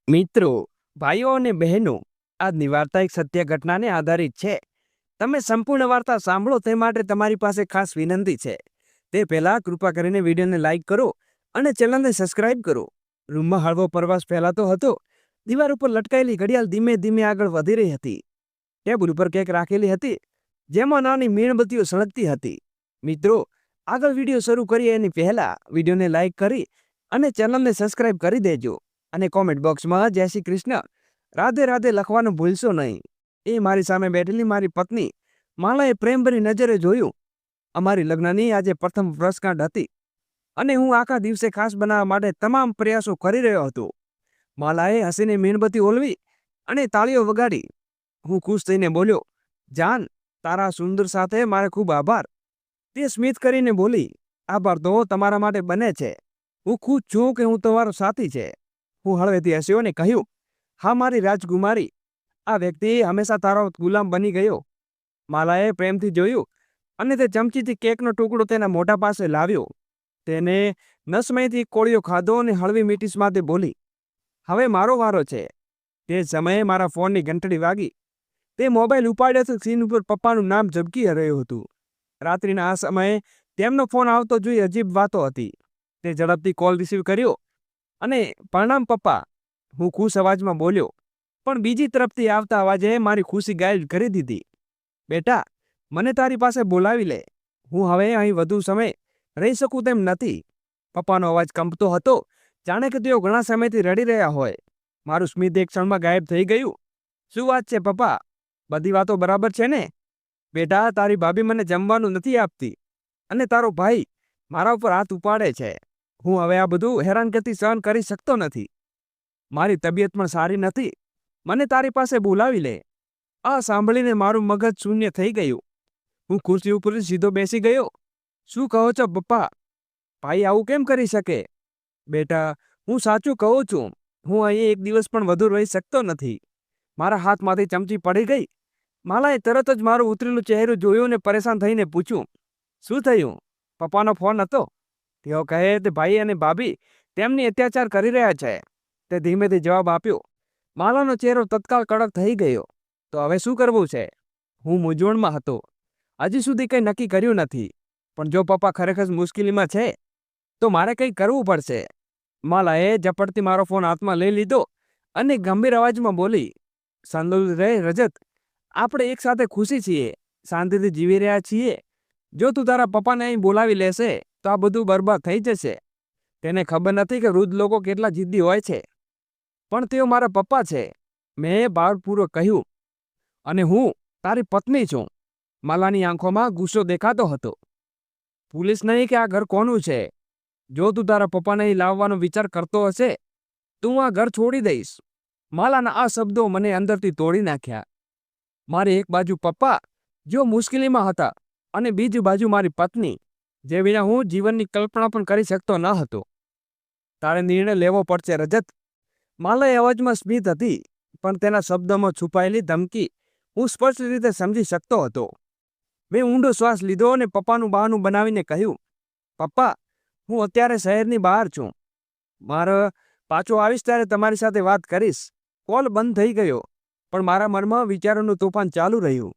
મિત્રો, ભાઈઓ અને બહેનો, આજની વાર્તા એક સત્ય ઘટનાને આધારિત છે. તમે સંપૂર્ણ વાર્તા સાંભળો તે માટે તમારી પાસે ખાસ વિનંતી છે. તે પહેલા કૃપા કરીને વિડીયોને લાઇક કરો અને ચેનલને સબસ્ક્રાઇબ કરો. રૂમમાં હળવો પ્રવાસ ફેલાતો હતો. દીવાલ ઉપર લટકાયેલી ઘડિયાળ ધીમે ધીમે આગળ વધી રહી હતી. ટેબલ ઉપર કેક રાખેલી હતી, જેમાં નાની મીણબત્તીઓ સળગતી હતી. મિત્રો, આગળ વિડીયો શરૂ કરીએ એની પહેલા વિડીયોને લાઇક કરી અને ચેનલને સબસ્ક્રાઇબ કરી દેજો. અને કોમેન્ટ બોક્સમાં જય શ્રી કૃષ્ણ, રાધે રાધે લખવાનું ભૂલશો નહીં. એ મારી સામે બેઠેલી મારી પત્ની માલાએ પ્રેમભરી નજરે જોયું. અમારી લગ્નની આજે પ્રથમ વર્ષગાંઠ હતી અને હું આખા દિવસે ખાસ બનાવવા માટે તમામ પ્રયાસો કરી રહ્યો હતો. માલાએ હસીને મીણબત્તી ઓલવી અને તાળીઓ વગાડી. હું ખુશ થઈને બોલ્યો, જાન, તારા સુંદર સાથે મારે ખૂબ આભાર. તે સ્મિત કરીને બોલી, આભાર તો તમારા માટે બને છે. હું ખુશ છું કે હું તમારો સાથી છે. હું હળવેથી હસ્યો ને કહ્યું, હા મારી રાજકુમારી, આ વ્યક્તિ હંમેશા તારો ગુલામ બની ગયો. માલાએ પ્રેમથી જોયું અને તે ચમચીથી કેકનો ટુકડો તેના મોઢા પાસે લાવ્યો. તેને નસમયથી કોળિયો ખાધો અને હળવી મીઠી સ્વાદે બોલી, હવે મારો વારો છે. તે સમયે મારા ફોનની ઘંટડી વાગી. તે મોબાઈલ ઉપાડ્યો તો સ્ક્રીન ઉપર પપ્પાનું નામ ઝબકી રહ્યું હતું. રાત્રિના આ સમયે તેમનો ફોન આવતો જોઈ અજીબ વાતો હતી. તે ઝડપથી કોલ રિસીવ કર્યો અને પ્રણામ પપ્પા, હું ખુશ અવાજમાં બોલ્યો. પણ બીજી તરફથી આવતા અવાજે મારી ખુશી ગાયબ કરી દીધી. બેટા, મને તારી પાસે બોલાવી લે. હું હવે અહીં વધુ સમય રહી શકું તેમ નથી. પપ્પાનો અવાજ કંપતો હતો, જાણે કે તેઓ ઘણા સમયથી રડી રહ્યા હોય. મારું સ્મિત એક ક્ષણમાં ગાયબ થઈ ગયું. શું વાત છે પપ્પા? બધી વાતો બરાબર છે ને? બેટા, તારી ભાભી મને જમવાનું નથી આપતી અને તારો ભાઈ મારા ઉપર હાથ ઉપાડે છે. હું હવે આ બધું હેરાનગતિ સહન કરી શકતો નથી. મારી તબિયત પણ સારી નથી. મને તારી પાસે બોલાવી લે. આ સાંભળીને મારું મગજ શૂન્ય થઈ ગયું. હું ખુરશી ઉપર સીધો બેસી ગયો. શું કહો છો પપ્પા? ભાઈ આવું કેમ કરી શકે? બેટા, હું સાચું કહું છું. હું અહીં એક દિવસ પણ વધુ રહી શકતો નથી. મારા હાથમાંથી ચમચી પડી ગઈ. માલાએ તરત જ મારું ઉતરેલું ચહેરું જોયું અને પરેશાન થઈને પૂછ્યું, શું થયું? પપ્પાનો ફોન હતો. તેઓ કહે તે ભાઈ અને ભાભી તેમની અત્યાચાર કરી રહ્યા છે. તે ધીમેથી જવાબ આપ્યો. માલાનો ચહેરો તત્કાળ કડક થઈ ગયો. તો હવે શું કરવું છે? હું મૂંઝવણમાં હતો. હજી સુધી કંઈ નક્કી કર્યું નથી. પણ જો પપ્પા ખરેખર મુશ્કેલીમાં છે તો મારે કંઈ કરવું પડશે. માલાએ ઝપટથી મારો ફોન હાથમાં લઈ લીધો અને ગંભીર અવાજમાં બોલી, સંતુલિત રહે રજત. આપણે એક સાથે ખુશી છીએ, શાંતિથી જીવી રહ્યા છીએ. જો તું તારા પપ્પાને અહીં બોલાવી લેશે તો આ બધું બરબાદ થઈ જશે. તેને ખબર નથી કે વૃદ્ધ લોકો કેટલા જિદ્દી હોય છે. પણ તેઓ મારા પપ્પા છે, મેં ભારપૂર્વક કહ્યું. અને હું તારી પત્ની છું. માલાની આંખોમાં ગુસ્સો દેખાતો હતો. પોલીસ નહીં કે આ ઘર કોનું છે? જો તું તારા પપ્પાને અહીં લાવવાનો વિચાર કરતો હશે તો હું આ ઘર છોડી દઈશ. માલાના આ શબ્દો મને અંદરથી તોડી નાખ્યા. મારી એક બાજુ પપ્પા, જેઓ મુશ્કેલીમાં હતા, અને બીજી બાજુ મારી પત્ની, જે વિના હું જીવનની કલ્પના પણ કરી શકતો ન હતો. તારે નિર્ણય લેવો પડશે રજત. માલાએ અવાજમાં સ્મિત હતી, પણ તેના શબ્દોમાં છુપાયેલી ધમકી હું સ્પષ્ટ રીતે સમજી શકતો હતો. મેં ઊંડો શ્વાસ લીધો અને પપ્પાનું બહાનું બનાવીને કહ્યું, પપ્પા, હું અત્યારે શહેરની બહાર છું. મારે પાછો આવીશ ત્યારે તમારી સાથે વાત કરીશ. કોલ બંધ થઈ ગયો, પણ મારા મનમાં વિચારોનું તોફાન ચાલુ રહ્યું.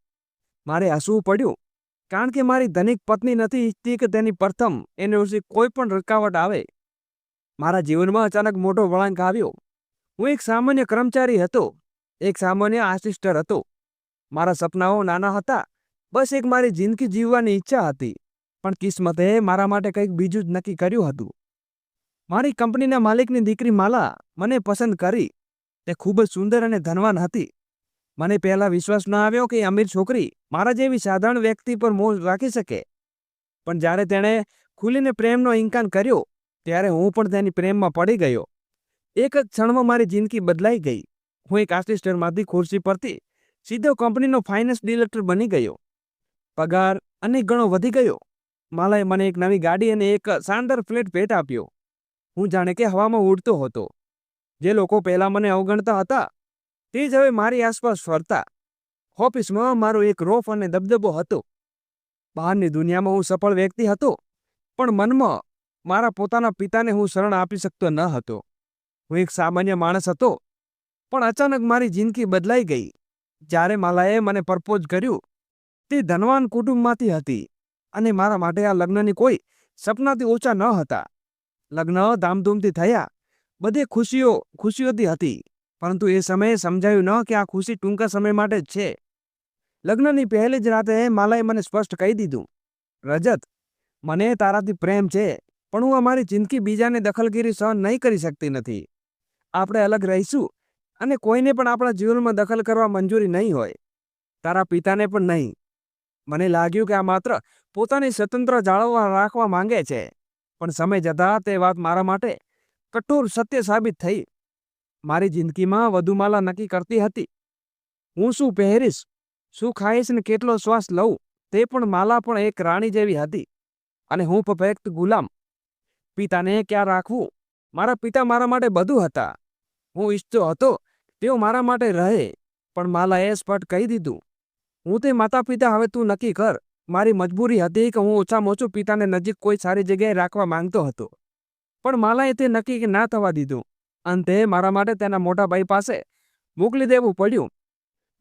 મારે હસવું પડ્યું, કારણ કે મારી ધનિક પત્ની નથી ઈચ્છતી કે તેની પ્રથમ એનિવર્સરી કોઈ પણ રૂકાવટ આવે. મારા જીવનમાં અચાનક મોટો વળાંક આવ્યો. હું એક સામાન્ય કર્મચારી હતો, એક સામાન્ય આસિસ્ટર હતો. મારા સપનાઓ નાના હતા. બસ એક મારી જિંદગી જીવવાની ઈચ્છા હતી. પણ કિસ્મતે મારા માટે કંઈક બીજું જ નક્કી કર્યું હતું. મારી કંપનીના માલિકની દીકરી માલા મને પસંદ કરી. તે ખૂબ જ સુંદર અને ધનવાન હતી. મને પહેલા વિશ્વાસ ન આવ્યો કે અમીર છોકરી મારા જેવી સાધારણ વ્યક્તિ પર મોહ રાખી શકે. પણ જ્યારે તેણે ખુલીને પ્રેમનો ઇનકાર કર્યો ત્યારે હું પણ તેની પ્રેમમાં પડી ગયો. એક જ ક્ષણમાં મારી જિંદગી બદલાઈ ગઈ. હું એક આસિસ્ટન્ટમાંથી ખુરશી પરથી સીધો કંપનીનો ફાઇનાન્સ ડિરેક્ટર બની ગયો. પગાર અનેક ગણો વધી ગયો. માલાએ મને એક નવી ગાડી અને એક શાનદાર ફ્લેટ ભેટ આપ્યો. હું જાણે કે હવામાં ઉડતો હતો. જે લોકો પહેલાં મને અવગણતા હતા તે જ હવે મારી આસપાસ ફરતા. ઓફિસમાં મારો એક રોફ અને દબદબો હતો. બહારની દુનિયામાં હું સફળ વ્યક્તિ હતો, પણ મનમાં મારા પોતાના પિતાને હું શરણ આપી શકતો ન હતો. હું એક સામાન્ય માણસ હતો, પણ અચાનક મારી જિંદગી બદલાઈ ગઈ. જ્યારે માલાએ મને પ્રપોઝ કર્યું, તે ધનવાન કુટુંબમાંથી હતી અને મારા માટે આ લગ્નની કોઈ સપનાથી ઓછા ન હતા. લગ્ન ધામધૂમથી થયા, બધે ખુશીઓથી હતી, પરંતુ એ સમયે સમજાયું ન કે આ ખુશી ટૂંકા સમય માટે જ છે. લગ્નની પહેલી જ રાતે માલાએ મને સ્પષ્ટ કહી દીધું, રજત, મને તારાથી પ્રેમ છે, પણ હું અમારી જિંદગી બીજાને દખલગીરી સહન નહીં કરી શકતી નથી. આપણે અલગ રહીશું અને કોઈને પણ આપણા જીવનમાં દખલ કરવા મંજૂરી નહીં હોય, તારા પિતાને પણ નહીં. મને લાગ્યું કે આ માત્ર પોતાની સ્વતંત્ર જાળવવા રાખવા માંગે છે, પણ સમય જતાં તે વાત મારા માટે કઠોર સત્ય સાબિત થઈ. મારી જિંદગીમાં વધુ માલા નક્કી કરતી હતી. હું શું પહેરીશ, શું ખાઈશ ને કેટલો શ્વાસ લઉં, તે પણ માલા પણ એક રાણી જેવી હતી અને હું ફક્ત ગુલામ. પિતાને ક્યાં રાખવું, મારા પિતા મારા માટે બધું હતા. હું ઈચ્છતો હતો તેઓ મારા માટે રહે, પણ માલાએ સ્પષ્ટ કહી દીધું, હું તે માતા પિતા હવે તું નક્કી કર. મારી મજબૂરી હતી કે હું ઓછામાં ઓછું પિતાને નજીક કોઈ સારી જગ્યાએ રાખવા માંગતો હતો, પણ માલાએ તે નક્કી ના થવા દીધું. અંતે મારા માટે તેના મોટા ભાઈ પાસે મોકલી દેવું પડ્યું.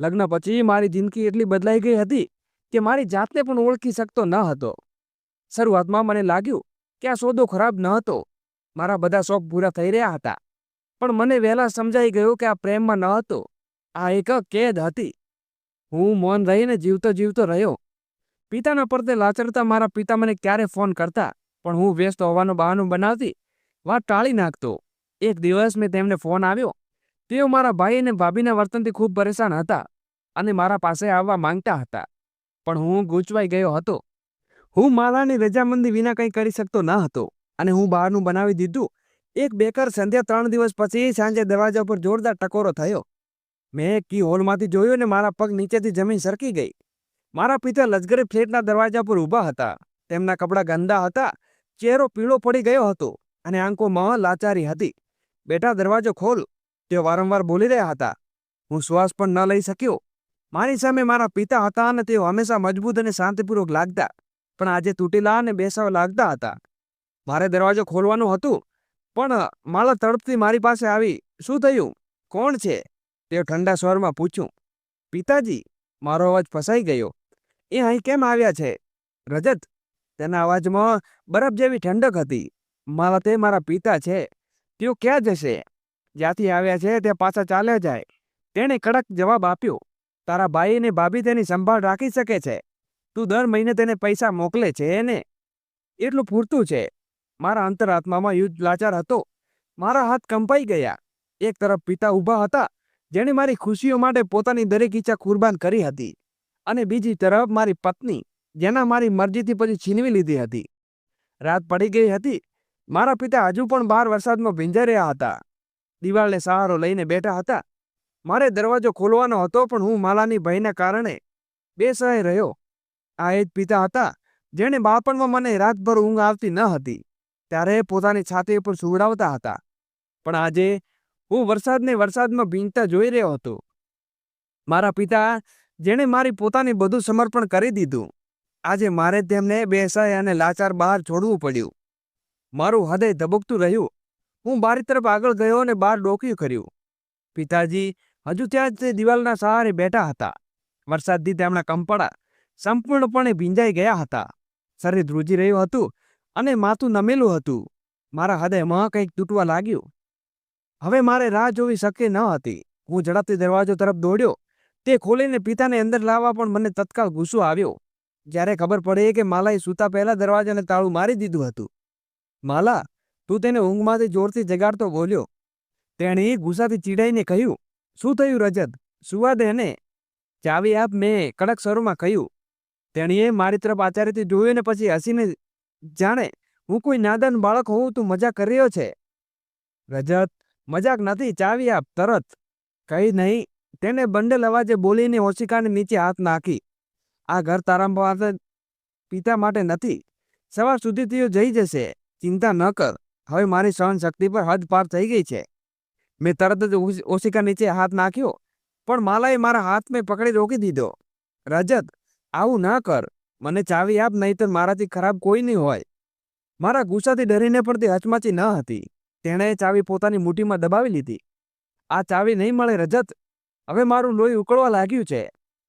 લગ્ન પછી મારી જિંદગી એટલી બદલાઈ ગઈ હતી કે મારી જાતને પણ ઓળખી શકતો ન હતો. શરૂઆતમાં મને લાગ્યું કે આ સોદો ખરાબ ન હતો, મારા બધા શોખ પૂરા થઈ રહ્યા હતા, પણ મને વહેલા સમજાઈ ગયું કે આ પ્રેમમાં ન હતો, આ એક કેદ હતી. હું મૌન રહીને જીવતો રહ્યો. પિતાના પડતે લાચરતા મારા પિતા મને ક્યારે ફોન કરતા, પણ હું વ્યસ્ત હોવાનું બહાનું બનાવતી વાત ટાળી નાખતો. એક દિવસ મેં તેમને ફોન આવ્યો. તેઓ મારા ભાઈ અને ભાભીના વર્તનથી ખૂબ પરેશાન હતા અને મારા પાસે આવવા માંગતા હતા, પણ હું ગૂંચવાઈ ગયો હતો. હું માલાની રજામંદી વિના કંઈ કરી શકતો ન હતો અને હું બહારનું બનાવી દીધું. એક બેકર સંધ્યા 3 દિવસ પછી સાંજે દરવાજા પર જોરદાર ટકોરો થયો. મેં કી હોલમાંથી જોયું ને મારા પગ નીચેથી જમીન સરકી ગઈ. મારા પિતા લશ્કરી ફ્લેટના દરવાજા પર ઊભા હતા. તેમના કપડાં ગંદા હતા, ચહેરો પીળો પડી ગયો હતો અને આંખોમાં લાચારી હતી. બેટા, દરવાજો ખોલ, તેઓ વારંવાર બોલી રહ્યા હતા. હું શ્વાસ પણ ન લઈ શક્યો. મારી સામે મારા પિતા હતા અને તેઓ હંમેશા મજબૂત અને શાંતિપૂર્વક લાગતા, પણ આજે તૂટેલા અને બેસાવા લાગતા હતા. મારે દરવાજો ખોલવાનું હતું, પણ માલા તડપથી મારી પાસે આવી. શું થયું? કોણ છે? તેઓ ઠંડા સ્વરમાં પૂછ્યું. પિતાજી. મારો અવાજ ફસાઈ ગયો. એ અહીં કેમ આવ્યા છે? રજત. તેના અવાજમાં બરફ જેવી ઠંડક હતી. માલા, તે મારા પિતા છે. તેઓ ક્યાં જશે? જ્યાંથી આવ્યા છે ત્યાં પાછા ચાલ્યા જાય. તેણે કડક જવાબ આપ્યો. તારા ભાઈ અને ભાભી તેની સંભાળ રાખી શકે છે. તું દર મહિને તેને પૈસા મોકલે છે ને, એટલું પૂરતું છે. મારા અંતરાત્મામાં યુદ્ધ લાચાર હતો. મારા હાથ કંપાઈ ગયા. એક તરફ પિતા ઊભા હતા, જેણે મારી ખુશીઓ માટે પોતાની દરેક ઈચ્છા કુરબાન કરી હતી, અને બીજી તરફ મારી પત્ની, જેના મારી મરજીથી પછી છીનવી લીધી હતી. રાત પડી ગઈ હતી. મારા પિતા હજુ પણ બહાર વરસાદમાં ભીંજાઈ રહ્યા હતા. દિવાલને સહારો લઈને બેઠા હતા. મારે દરવાજો ખોલવાનો હતો, પણ હું માલાની ભયના કારણે બેસહાય રહ્યો. આ એ જ પિતા હતા જેણે બાળપણમાં મને રાતભર ઊંઘ આવતી ન હતી ત્યારે પોતાની છાતી ઉપર સુવડાવતા હતા, પણ આજે હું વરસાદમાં ભીંજતા જોઈ રહ્યો હતો. મારા પિતા, જેણે મારી પોતાની બધું સમર્પણ કરી દીધું, આજે મારે તેમને બેસાય અને લાચાર બહાર છોડવું પડ્યું. મારું હૃદય ધબકતું રહ્યું. હું બારી તરફ આગળ ગયો અને બહાર ડોકિયું કર્યું. પિતાજી હજુ ત્યાં જ તે દિવાલના સહારે બેઠા હતા. વરસાદથી તેમના કંપડા સંપૂર્ણપણે ભીંજાઈ ગયા હતા. શરીર ધ્રુજી રહ્યું હતું અને માથું નમેલું હતું. મારા હૃદયમાં કંઈક તૂટવા લાગ્યું. હવે મારે રાહ જોવી શક્ય ન હતી. હું ઝડપથી દરવાજો તરફ દોડ્યો. તે ખોલીને પિતાને અંદર લાવવા પણ મને તત્કાળ ગુસ્સો આવ્યો, જ્યારે ખબર પડી કે માલાએ સૂતા પહેલા દરવાજાને તાળું મારી દીધું હતું. માલા, તું તેને ઊંઘમાંથી જોરથી જગાડતો બોલ્યો. તેણે ગુસ્સાથી ચીડાઈને કહ્યું. શું થયું રજત? સુવા દે ને. ચાવી આપ, મેં કડક સ્વરમાં કહ્યું. તેણીએ મારી તરફ આચાર્યથી જોયું ને પછી હસીને, જાણે હું કોઈ નાદાન બાળક હોઉં તું મજાક કરી રહ્યો છે. રજત, મજાક નથી, ચાવી આપ તરત. કહી નહીં, તેને બંડલ અવાજે બોલીને ઓશિકાને નીચે હાથ નાખી. આ ઘર તારા પિતા માટે નથી. સવાર સુધી તેઓ જઈ જશે. ચિંતા ન કર. હવે મારી સહનશક્તિ પર હદ પાર થઈ ગઈ છે. મેં તરત જ ઓશિકા નીચે હાથ નાખ્યો, પણ માલાએ મારા હાથને પકડી રોકી દીધો. રજત, આવું ના કર. મને ચાવી આપ, નહીંતર મારાથી ખરાબ કોઈ નહીં હોય. મારા ગુસ્સાથી ડરીને પણ તે હચમચી ન હતી. તેણે ચાવી પોતાની મુઠ્ઠીમાં દબાવી લીધી આ ચાવી નહીં મળે રજત. હવે મારું લોહી ઉકળવા લાગ્યું છે.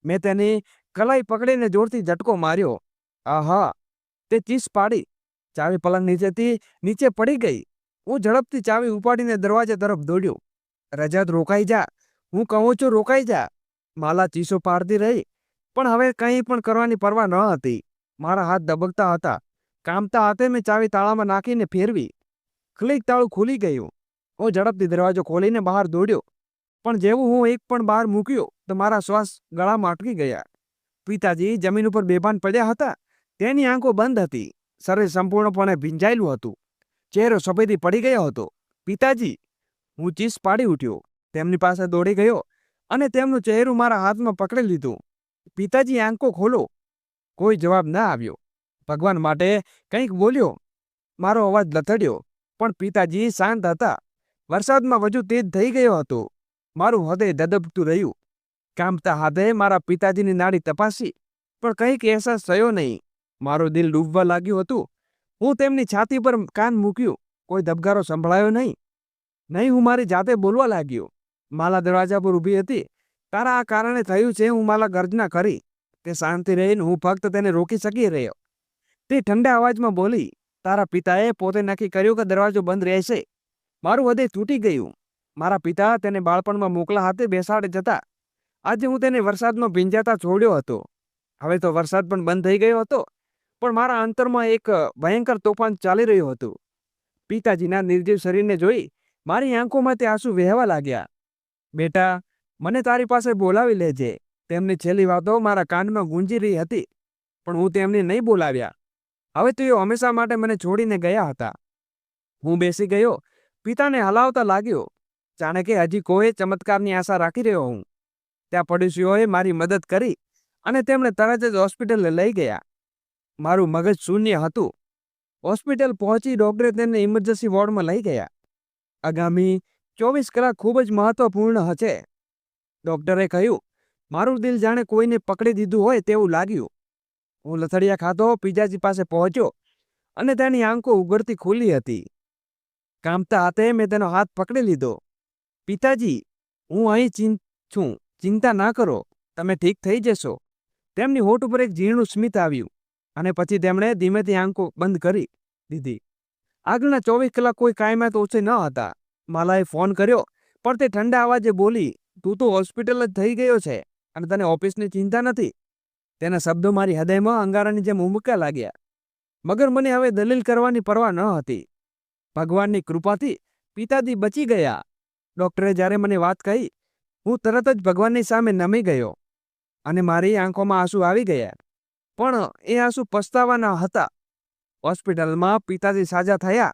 મેં તેની કલાઈ પકડીને જોરથી ઝટકો માર્યો. આહા! તે ચીસ પાડી. ચાવી પલંગ નીચેથી નીચે પડી ગઈ. હું ઝડપથી ચાવી ઉપાડીને દરવાજા તરફ દોડ્યો. રજત, રોકાઈ જા. હું કહું છું, રોકાઈ જા. માલા ચીસો પાડતી રહી, પણ હવે કંઈ પણ કરવાની પરવા ન હતી. મારા હાથ ધબકતા હતા. કામતા હાથે મેં ચાવી તાળામાં નાખીને ફેરવી. ક્લિક, તાળું ખુલી ગયું. હું ઝડપથી દરવાજો ખોલીને બહાર દોડ્યો, પણ જેવું હું એક પણ બહાર મૂક્યો તો મારા શ્વાસ ગળામાં અટકી ગયા. પિતાજી જમીન ઉપર બેભાન પડ્યા હતા. તેની આંખો બંધ હતી. શરીર સંપૂર્ણપણે ભીંજાયેલું હતું. ચહેરો સફેદી પડી ગયો હતો. પિતાજી! હું ચીસ પાડી ઉઠ્યો. તેમની પાસે દોડી ગયો અને તેમનું ચહેરું મારા હાથમાં પકડી લીધું. પિતાજી, આંખો ખોલો. કોઈ જવાબ ના આવ્યો. ભગવાન માટે કંઈક બોલ્યો. મારો અવાજ લથડ્યો, પણ પિતાજી શાંત હતા. વરસાદમાં વધુ તેજ થઈ ગયો હતો. મારું હૃદય ધધબતું રહ્યું. કામતા હાથે મારા પિતાજીની નાડી તપાસી, પણ કંઈક અહેસાસ થયો નહીં. મારું દિલ ડૂબવા લાગ્યું હતું. હું તેમની છાતી પર કાન મૂક્યું. કોઈ ધબકારો સંભળાયો નહીં. હું મારી જાતે બોલવા લાગ્યો. માલા દરવાજા પર ઊભી હતી. તારા આ કારણે થયું છે, હું માલા ગર્જના કરી. તે શાંતિ રહીને હું ફક્ત તેને રોકી શકી રહ્યો. તે ઠંડા અવાજમાં બોલી, તારા પિતાએ પોતે નક્કી કર્યું કે દરવાજો બંધ રહેશે. મારું હૃદય તૂટી ગયું. મારા પિતા તેને બાળપણમાં મોકલા હાથે બેસાડે જતા. આજે હું તેને વરસાદમાં ભીંજાતા છોડ્યો હતો. હવે તો વરસાદ પણ બંધ થઈ ગયો હતો, પણ મારા અંતરમાં એક ભયંકર તોફાન ચાલી રહ્યું હતું. પિતાજીના નિર્જીવ શરીરને જોઈ મારી આંખોમાંથી આંસુ વહેવા લાગ્યા. બેટા, મને તારી પાસે બોલાવી લેજે. તેમની છેલ્લી વાતો મારા કાનમાં ગુંજી રહી હતી, પણ હું તેમને નહીં બોલાવ્યા. હવે તેઓ હંમેશા માટે મને છોડીને ગયા હતા. હું બેસી ગયો, પિતાને હલાવતા લાગ્યો, જાણે કે હજી કોઈ ચમત્કારની આશા રાખી રહ્યો હું. ત્યાં પડોશીઓએ મારી મદદ કરી અને તેમણે તરત જ હોસ્પિટલે લઈ ગયા. મારું મગજ શૂન્ય હતું. હોસ્પિટલ પહોંચી ડૉક્ટરે તેમને ઇમરજન્સી વોર્ડમાં લઈ ગયા. આગામી 24 કલાક ખૂબ જ મહત્વપૂર્ણ હશે, ડૉક્ટરે કહ્યું. મારું દિલ જાણે કોઈને પકડી દીધું હોય તેવું લાગ્યું. હું લથડિયા ખાતો પિતાજી પાસે પહોંચ્યો અને તેની આંખો ઉઘડતી ખુલ્લી હતી. કામતા હાથે મેં તેનો હાથ પકડી લીધો. પિતાજી, હું અહીં છું, ચિંતા ના કરો, તમે ઠીક થઈ જશો. તેમની હોઠ ઉપર એક ઝીણું સ્મિત આવ્યું અને પછી તેમણે ધીમેથી આંખો બંધ કરી દીધી. આગળના 24 કલાક કોઈ કાયમાત ઓછે ન હતા. માલાએ ફોન કર્યો, પણ તે ઠંડા અવાજે બોલી, તું તો હોસ્પિટલ જ થઈ ગયો છે અને તને ઓફિસની ચિંતા નથી. તેના શબ્દો મારી હૃદયમાં અંગારાની જેમ ઉમકવા લાગ્યા. મગર મને હવે દલીલ કરવાની પરવા ન હતી. ભગવાનની કૃપાથી પિતાજી બચી ગયા. ડૉક્ટરે જ્યારે મને વાત કહી, હું તરત જ ભગવાનની સામે નમી ગયો અને મારી આંખોમાં આંસુ આવી ગયા. પણ એ આંસુ પછતાવાના હતા. હોસ્પિટલમાં પિતાજી સાજા થયા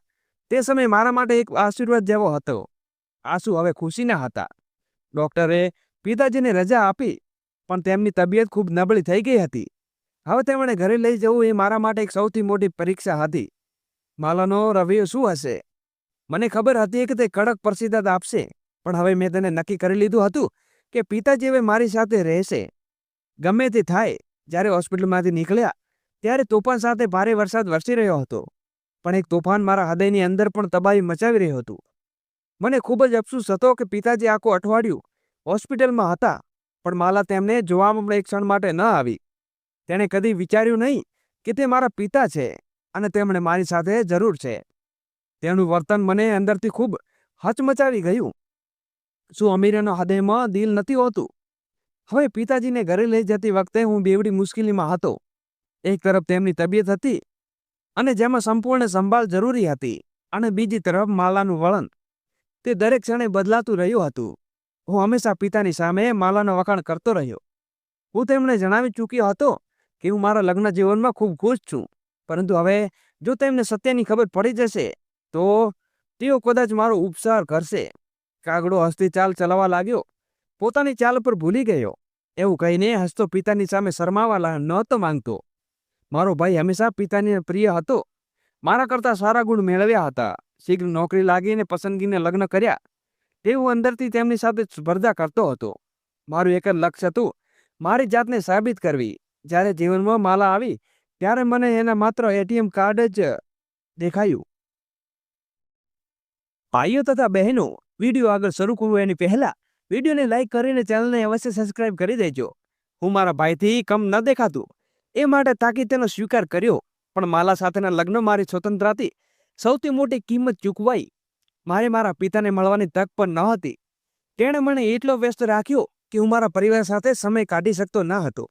તે સમય મારા માટે એક આશીર્વાદ જેવો હતો. આંસુ હવે ખુશીના હતા. ડૉક્ટરે પિતાજીને રજા આપી, પણ તેમની તબિયત ખૂબ નબળી થઈ ગઈ હતી. હવે તેમણે ઘરે લઈ જવું એ મારા માટે એક સૌથી મોટી પરીક્ષા હતી. માલાનો રવૈયો શું હશે? મને ખબર હતી કે તે કડક પ્રતિસાદ આપશે, પણ હવે મેં તેને નક્કી કરી લીધું હતું કે પિતાજી હવે મારી સાથે રહેશે, ગમે તે થાય. જ્યારે હોસ્પિટલમાંથી નીકળ્યા ત્યારે તોફાન સાથે ભારે વરસાદ વરસી રહ્યો હતો, પણ એક તોફાન મારા હૃદયની અંદર પણ તબાહી મચાવી રહ્યું હતું. મને ખૂબ જ અફસોસ હતો કે પિતાજી આખું અઠવાડિયું હોસ્પિટલમાં હતા, પણ માલા તેમને જોવામાં પણ એક ક્ષણ માટે ન આવી. તેણે કદી વિચાર્યું નહીં કે તે મારા પિતા છે અને તેમણે મારી સાથે જરૂર છે. તેનું વર્તન મને અંદરથી ખૂબ હચમચાવી ગયું. શું અમીરાના હૃદયમાં દિલ નથી હોતું? હવે પિતાજીને ઘરે લઈ જતી વખતે હું બેવડી મુશ્કેલીમાં હતો. એક તરફ તેમની તબિયત હતી અને જેમાં સંપૂર્ણ સંભાળ જરૂરી હતી, અને બીજી તરફ માલાનું વલણ. તે દરેક ક્ષણે બદલાતું રહ્યું હતું. હું હંમેશા પિતાની સામે માલાનો વખાણ કરતો રહ્યો. હું તેમને જણાવી ચૂક્યો હતો કે હું મારા લગ્ન જીવનમાં ખૂબ ખુશ છું, પરંતુ હવે જો તેમને સત્યની ખબર પડી જશે તો તેઓ કદાચ મારો ઉપચાર કરશે. કાગડો હસતી ચાલ ચલાવવા લાગ્યો, પોતાની ચાલ પર ભૂલી ગયો. એવું કહીને હસતો પિતાની સામે શરમાવા નહોતો માંગતો. મારો ભાઈ હંમેશા પિતાને પ્રિય હતો. મારા કરતાં સારા ગુણ મેળવ્યા હતા, શીઘ્ર નોકરી લાગીને પસંદગીને લગ્ન કર્યા. તેવું અંદરથી તેમની સાથે સ્પર્ધા કરતો હતો. મારું એક જ લક્ષ્ય હતું, મારી જાતને સાબિત કરવી. જ્યારે જીવનમાં માલા આવી ત્યારે મને એના માત્ર એટીએમ કાર્ડ જ દેખાયું. ભાઈઓ તથા બહેનો, વિડીયો આગળ શરૂ કરવું એની પહેલા વિડીયોને લાઈક કરીને ચેનલને અવશ્ય સબસ્ક્રાઇબ કરી દેજો. હું મારા ભાઈથી કમ ન દેખાતું એ માટે તાકી તેનો સ્વીકાર કર્યો, પણ માલા સાથેના લગ્ન મારી સ્વતંત્રતાથી સૌથી મોટી કિંમત ચૂકવાઈ. મારે મારા પિતાને મળવાની તક પણ ન હતી. તેણે મને એટલો વ્યસ્ત રાખ્યો કે હું મારા પરિવાર સાથે સમય કાઢી શકતો ન હતો.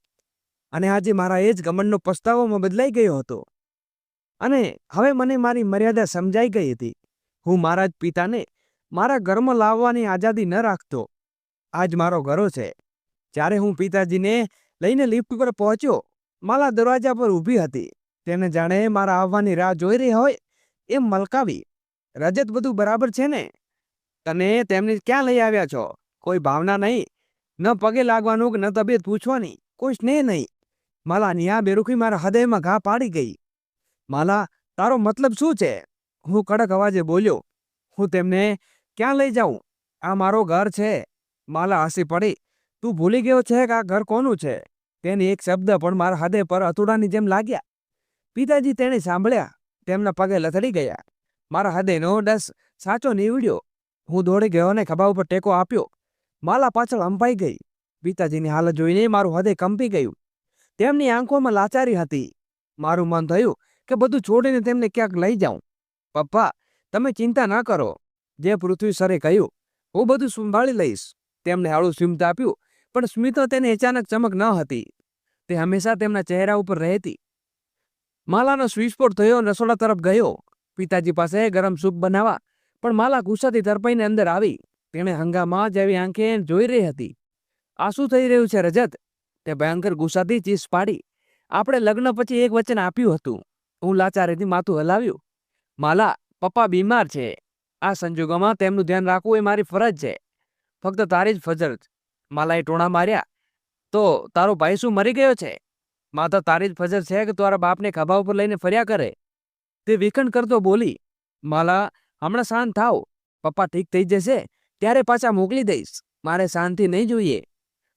અને આજે મારા એ જ ગમનનો પસ્તાવોમાં બદલાઈ ગયો હતો. અને હવે મને મારી મર્યાદા સમજાઈ ગઈ હતી. હું મારા જ પિતાને મારા ઘરમાં લાવવાની આઝાદી ન રાખતો. આજ મારો ઘરો છે. જ્યારે હું પિતાજીને લઈને લિફ્ટ પર પહોંચ્યો, માલા દરવાજા પર ઊભી હતી. તેને જાણે મારા આવવાની રાહ જોઈ રહી હોય એમ મલકાવી. રજત, બધું બરાબર છે ને? તને તેમને ક્યાં લઈ આવ્યા છો? કોઈ ભાવના નહીં, ન પગે લાગવાનું કે ન તબિયત પૂછવાની, કોઈ સ્નેહ નહીં. માલાની આ બેરુખી મારા હૃદયમાં ઘા પાડી ગઈ. માલા, તારો મતલબ શું છે? હું કડક અવાજે બોલ્યો. હું તેમને ક્યાં લઈ જાઉં? આ મારો ઘર છે. માલા હસી પડી. તું ભૂલી ગયો છે કે આ ઘર કોનું છે? તેની એક શબ્દ પણ મારા હૃદય પર અતુડાની જેમ લાગ્યા. પિતાજી તેને સાંભળ્યા. તેમના પગે લથડી ગયા. મારા હૃદયનો ડસ સાચો નીવડ્યો. હું દોડી ગયો અને ખભા ઉપર ટેકો આપ્યો. માલા પાછળ અંપાઈ ગઈ. પિતાજીની હાલત જોઈને મારું હૃદય કંપી ગયું. તેમની આંખોમાં લાચારી હતી. મારું મન થયું કે બધું છોડીને તેમને ક્યાંક લઈ જાઉં. પપ્પા, તમે ચિંતા ન કરો. જે પૃથ્વી સરે કહ્યું, હું બધું સંભાળી લઈશ. તેમને હાળું સ્મિત આપ્યું, પણ સ્મિતો તેને અચાનક ચમક ન હતી. તે હંમેશા તેમના ચહેરા ઉપર રહેતી. માલાનો સ્વિસ્ફોટ થયો, રસોડા તરફ ગયો. પિતાજી પાસે ગરમ સૂપ બનાવવા, પણ માલા ગુસ્સાથી તરપાઈને અંદર આવી. તેણે હંગામા જેવી આંખે જોઈ રહી હતી. આ શું થઈ રહ્યું છે રજત? તે ભયંકર ગુસ્સાથી ચીસ પાડી. આપણે લગ્ન પછી એક વચન આપ્યું હતું. હું લાચારીથી માથું હલાવ્યું. માલા, પપ્પા બીમાર છે. આ સંજોગોમાં તેમનું ધ્યાન રાખવું એ મારી ફરજ છે. ફક્ત તારી જ ફરજ. માલાએ ટોણા માર્યા. તો તારો ભાઈ શું મરી ગયો છે? માતા, તારી જ ફરજ છે કે તારા બાપને ખભા ઉપર લઈને ફર્યા કરે. તે વિખંડ કરતો બોલી. માલા, હમણાં શાંત થાવ. પપ્પા ઠીક થઈ જશે ત્યારે પાછા મોકલી દઈશ. મારે શાંતિ નહીં જોઈએ.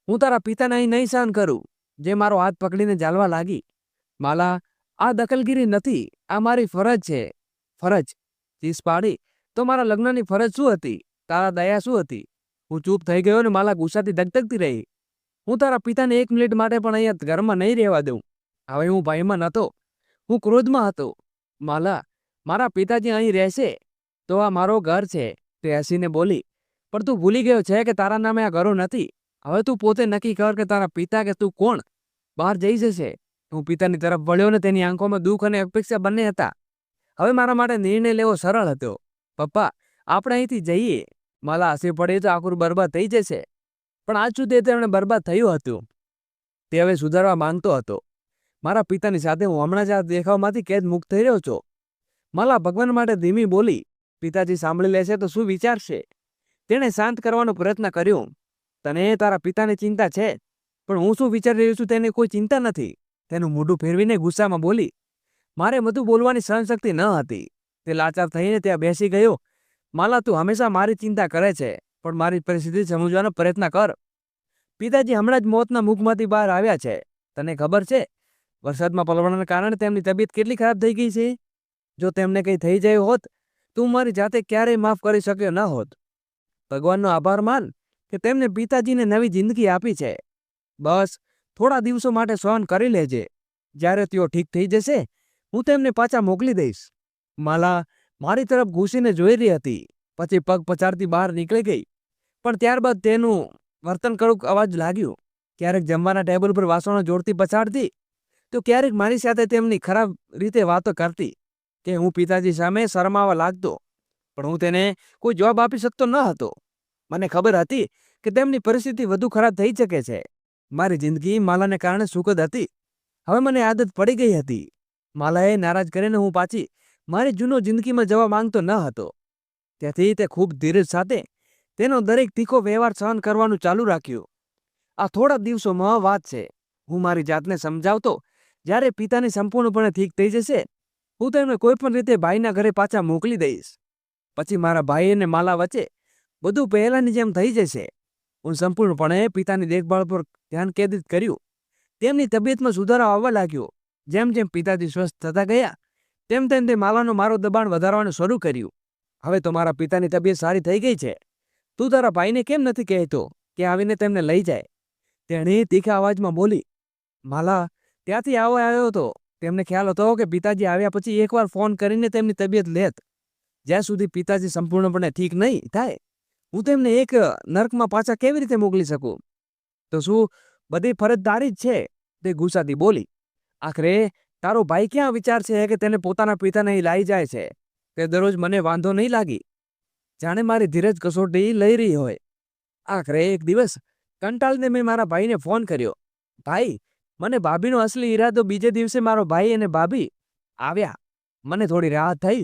હું તારા પિતાને અહીં નહીં સહન કરું. જે મારો હાથ પકડીને ચાલવા લાગી. માલા, આ દખલગીરી નથી, આ મારી ફરજ છે. ફરજ? ચીસ પાડી. તો મારા લગ્નની ફરજ શું હતી? તારા દયા શું હતી? હું ચૂપ થઈ ગયો ને માલા ગુસ્સાથી ધગધગતી રહી. હું તારા પિતાને એક મિનિટ માટે પણ અહીંયા ઘરમાં નહીં રહેવા દઉં. હવે હું ભયમાં નહોતો, હું ક્રોધમાં હતો. માલા, મારા પિતાજી અહીં રહેશે તો આ મારો ઘર છે. તે હસીને બોલી. પણ તું ભૂલી ગયો છે કે તારા નામે આ ઘરો નથી. હવે તું પોતે નક્કી કર કે તારા પિતા કે તું કોણ. બહાર જઈ જશે. હું પિતાની તરફ વળ્યો ને તેની આંખોમાં દુઃખ અને અપેક્ષા બંને હતા. હવે મારા માટે નિર્ણય લેવો સરળ હતો. પપ્પા, આપણે અહીંથી જઈએ. માલા હસી પડી. તો આખું બરબાદ થઈ જશે. પણ આજ સુધી તેમણે બરબાદ થયું હતું. તે હવે સુધારવા માંગતો હતો. મારા પિતાની સાથે હું હમણાં જ આ દેખાવમાંથી કેદ મુક્ત થઈ રહ્યો છું. માલા ભગવાન માટે ધીમી બોલી. પિતાજી સાંભળી લેશે તો શું વિચારશે? તેણે શાંત કરવાનો પ્રયત્ન કર્યો. તને તારા પિતાની ચિંતા છે, પણ હું શું વિચારી રહ્યો છું તેની કોઈ ચિંતા નથી. તેનું મોઢું ફેરવીને ગુસ્સામાં બોલી. મારે બધું બોલવાની સહનશક્તિ ન હતી. તે લાચાર થઈને ત્યાં બેસી ગયો. માલા, તું હંમેશા મારી ચિંતા કરે છે, પણ મારી પરિસ્થિતિ સમજવાનો પ્રયત્ન કર. પિતાજી હમણાં જ મોતના મુખમાંથી બહાર આવ્યા છે. તને ખબર છે વરસાદમાં પલળવાના કારણે તેમની તબિયત કેટલી ખરાબ થઈ ગઈ છે? જો તેમને કંઈ થઈ જાય હોત, તું મારી જાતે ક્યારેય માફ કરી શક્યો ન હોત. ભગવાનનો આભાર માન કે તેમને પિતાજીને નવી જિંદગી આપી છે. બસ થોડા દિવસો માટે સહન કરી લેજે. જ્યારે તેઓ ઠીક થઈ જશે, હું તેમને પાછા મોકલી દઈશ. માલા મારી તરફ ઘૂસીને જોઈ રહી હતી. પછી પગ પછાડતી બહાર નીકળી ગઈ. પણ ત્યારબાદ તેનું વર્તન કડુક અવાજ લાગ્યું. ક્યારેક જમવાના ટેબલ પર વાસણો જોડતી પછાડતી, તો ક્યારેક મારી સાથે તેમની ખરાબ રીતે વાતો કરતી. કે હું પિતાજી સામે શરમાવા લાગતો, પણ હું તેને કોઈ જવાબ આપી શકતો ન હતો. મને ખબર હતી કે તેમની પરિસ્થિતિ વધુ ખરાબ થઈ શકે છે. મારી જિંદગી માલાને કારણે સુખદ હતી. હવે મને આદત પડી ગઈ હતી. માલાએ નારાજ કરીને હું પાછી મારી જૂનો જિંદગીમાં જવા માંગતો ન હતો. તેથી તે ખૂબ ધીરજ સાથે તેનો દરેક તીખો વ્યવહાર સહન કરવાનું ચાલુ રાખ્યું. આ થોડા દિવસોમાં વાત છે. હું મારી જાતને સમજાવતો, જ્યારે પિતાની સંપૂર્ણપણે ઠીક થઈ જશે, હું તેમને કોઈ પણ રીતે ભાઈના ઘરે પાછા મોકલી દઈશ. પછી મારા ભાઈ અને માલા વચ્ચે બધું પહેલાની જેમ થઈ જશે. હું સંપૂર્ણપણે પિતાની દેખભાળ પર ધ્યાન કેન્દ્રિત કર્યું. તેમની તબિયતમાં સુધારો આવવા લાગ્યો. જેમ જેમ પિતાજી સ્વસ્થ થતા ગયા, તેમ તેમ તે માલાનો મારો દબાણ વધારવાનું શરૂ કર્યું. હવે તો મારા પિતાની તબિયત સારી થઈ ગઈ છે. તું તારા ભાઈને કેમ નથી કહેતો કે આવીને તેમને લઈ જાય? તેણે તીખા અવાજમાં બોલી. માલા ત્યાંથી આવ્યો હતો. તેમને ખ્યાલ હતો કે પિતાજી આવ્યા પછી એકવાર ફોન કરીને તેમની તબિયત લેત. જ્યાં સુધી પિતાજી સંપૂર્ણપણે ઠીક નહીં થાય, હું તેમને એક નર્કમાં પાછા કેવી રીતે મોકલી શકું? તો શું બધી ફરજદારી જ છે? તે ગુસ્સાથી બોલી. આખરે તારો ભાઈ ક્યાં વિચાર છે કે તેને પોતાના પિતાને અહીં લાવી જાય છે? તે દરરોજ મને વાંધો નહીં લાગી, જાણે મારી ધીરજ કસોટી લઈ રહી હોય. આખરે એક દિવસ કંટાળીને મેં મારા ભાઈને ફોન કર્યો. ભાઈ, મને ભાભીનો અસલી ઈરાદો બીજે દિવસે મારો ભાઈ અને ભાભી આવ્યા. મને થોડી રાહત થઈ,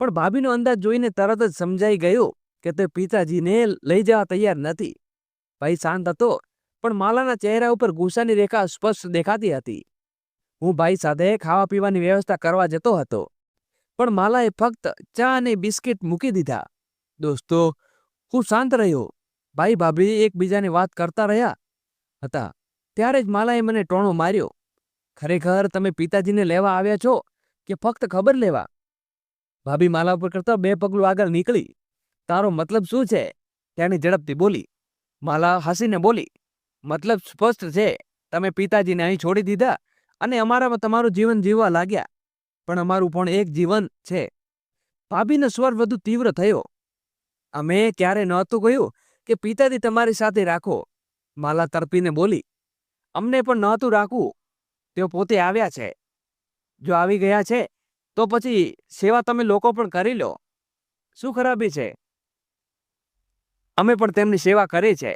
પણ ભાભીનો અંદાજ જોઈને તરત જ સમજાઈ ગયો કે તે પિતાજીને લઈ જવા તૈયાર નથી. ભાઈ શાંત હતો, પણ માલાના ચહેરા ઉપર ગુસ્સાની રેખા સ્પષ્ટ દેખાતી હતી. હું ભાઈ સાથે ખાવા પીવાની વ્યવસ્થા કરવા જતો હતો, પણ માલાએ ફક્ત ચા અને બિસ્કિટ મૂકી દીધા. દોસ્તો, હું શાંત રહ્યો. ભાઈ ભાભી એકબીજાની વાત કરતા રહ્યા હતા. ત્યારે જ માલાએ મને ટોણો માર્યો. ખરેખર તમે પિતાજીને લેવા આવ્યા છો કે ફક્ત ખબર લેવા? ભાભી માલા ઉપર કરતા 2 પગલું આગળ નીકળી. તારો મતલબ શું છે? તેણી ઝડપથી બોલી. માલા હસીને બોલી. મતલબ સ્પષ્ટ છે. તમે પિતાજીને અહીં છોડી દીધા અને અમારામાં તમારું જીવન જીવવા લાગ્યા. પણ અમારું પણ એક જીવન છે. ભાભીનો સ્વર વધુ તીવ્ર થયો. અમે ક્યારે નહોતું કહ્યું કે પિતાજી તમારી સાથે રાખો. માલા તરપીને બોલી. અમને પણ નહોતું રાખવું. તેઓ પોતે આવ્યા છે. જો આવી ગયા છે તો પછી સેવા તમે લોકો પણ કરી લો. શું ખરાબી છે? અમે પણ તેમની સેવા કરી છે.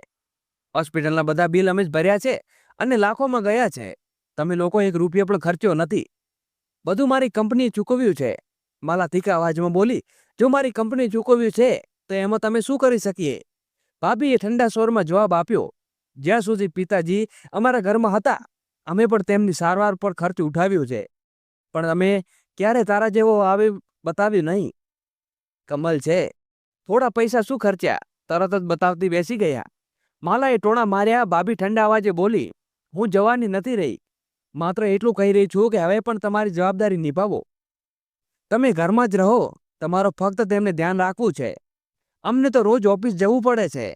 હોસ્પિટલના બધા બિલ અમે જ ભર્યા છે અને લાખોમાં ગયા છે. તમે લોકો 1 રૂપિયો પણ ખર્ચ્યો નથી. બધું મારી કંપનીએ ચૂકવ્યું છે. માલા તીખા અવાજમાં બોલી. જો મારી કંપનીએ ચૂકવ્યું છે તો એમાં તમે શું કરી શકીએ? ભાભીએ ઠંડા સ્વરમાં જવાબ આપ્યો. જ્યાં સુધી પિતાજી અમારા ઘરમાં હતા, અમે પણ તેમની સારવાર પર ખર્ચ ઉઠાવ્યો છે. પણ અમે ક્યારે તારા જેવો આવી બતાવ્યું નહીં. કમલ છે, થોડા પૈસા શું ખર્ચ્યા, તરત જ બતાવતી બેસી ગયા. માલાએ ટોણા માર્યા. ભાભી ઠંડા અવાજે બોલી. હું જવાની નથી રહી. માત્ર એટલું કહી રહી છું કે હવે પણ તમારી જવાબદારી નિભાવો. તમે ઘરમાં જ રહો. તમારો ફક્ત તેમને ધ્યાન રાખવું છે. અમને તો રોજ ઓફિસ જવું પડે છે.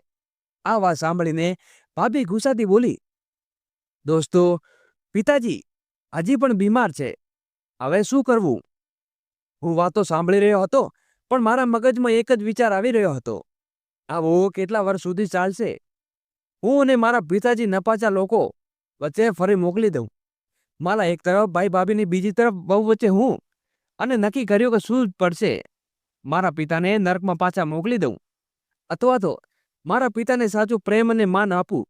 આ વાત સાંભળીને ભાભી ગુસ્સાથી બોલી. દોસ્તો, પિતાજી હજી પણ બીમાર છે. હવે શું કરવું? હું વાતો સાંભળી રહ્યો હતો, પણ મારા મગજમાં એક જ વિચાર આવી રહ્યો હતો. આવો કેટલા વર્ષ સુધી ચાલશે? હું અને મારા પિતાજી નપાચા લોકો વચ્ચે ફરી મોકલી દઉં. માલા એક તરફ, ભાઈ ભાભીની બીજી તરફ, બહુ વચ્ચે હું. અને નક્કી કર્યું કે શું પડશે. મારા પિતાને નર્કમાં પાછા મોકલી દઉં અથવા તો મારા પિતાને સાચું પ્રેમ અને માન આપું.